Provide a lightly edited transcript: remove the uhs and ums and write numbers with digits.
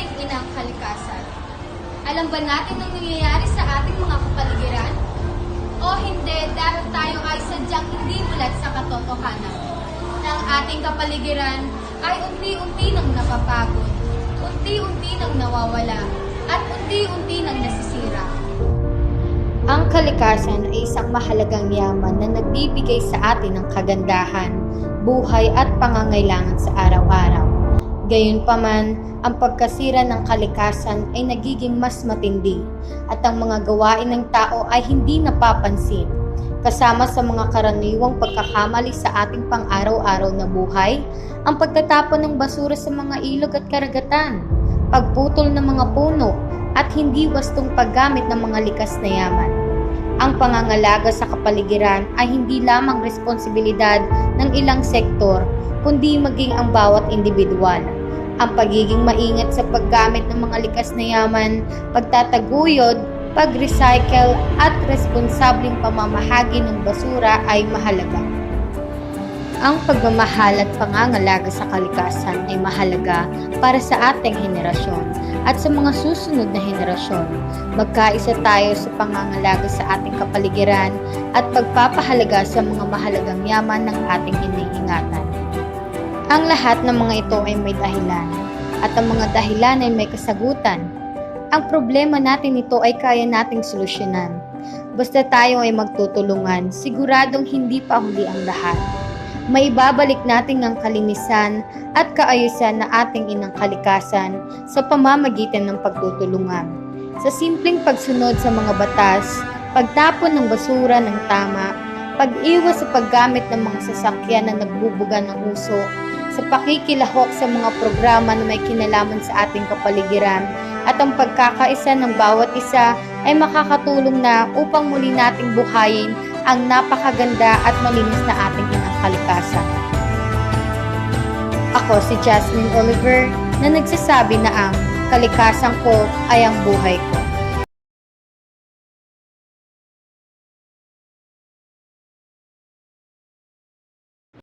ating inang kalikasan. Alam ba natin ang nangyayari sa ating mga kapaligiran? O hindi dahil tayo ay sadyang hindi mulat sa katotohanan na ang ating kapaligiran ay unti-unti nang napapagod, unti-unti nang nawawala, at unti-unti nang nasisira. Ang kalikasan ay isang mahalagang yaman na nagbibigay sa atin ng kagandahan, buhay at pangangailangan sa araw-araw. Gayunpaman, ang pagkasira ng kalikasan ay nagiging mas matindi at ang mga gawain ng tao ay hindi napapansin. Kasama sa mga karaniwang pagkakamali sa ating pang-araw-araw na buhay, ang pagtatapon ng basura sa mga ilog at karagatan, pagputol ng mga puno, at hindi wastong paggamit ng mga likas na yaman. Ang pangangalaga sa kapaligiran ay hindi lamang responsibilidad ng ilang sektor, kundi maging ang bawat individual. Ang pagiging maingat sa paggamit ng mga likas na yaman, pagtataguyod, pag-recycle at responsableng pamamahagi ng basura ay mahalaga. Ang pagmamahal at pangangalaga sa kalikasan ay mahalaga para sa ating henerasyon at sa mga susunod na henerasyon. Magkaisa tayo sa pangangalaga sa ating kapaligiran at pagpapahalaga sa mga mahalagang yaman ng ating iniingatan. Ang lahat ng mga ito ay may dahilan at ang mga dahilan ay may kasagutan. Ang problema natin ito ay kaya nating solusyonan. Basta tayo ay magtutulungan, siguradong hindi pa huli ang lahat. Maibabalik natin ang kalinisan at kaayusan na ating inang kalikasan sa pamamagitan ng pagtutulungan. Sa simpleng pagsunod sa mga batas, pagtapon ng basura ng tama, pag-iwas sa paggamit ng mga sasakyan na nagbubuga ng uso, sa pakikilahok sa mga programa na may kinalaman sa ating kapaligiran, at ang pagkakaisa ng bawat isa ay makakatulong na upang muli nating buhayin ang napakaganda at malinis na ating inang kalikasan. Ako si Jasmine Oliver na nagsasabi na ang kalikasan ko ay ang buhay ko.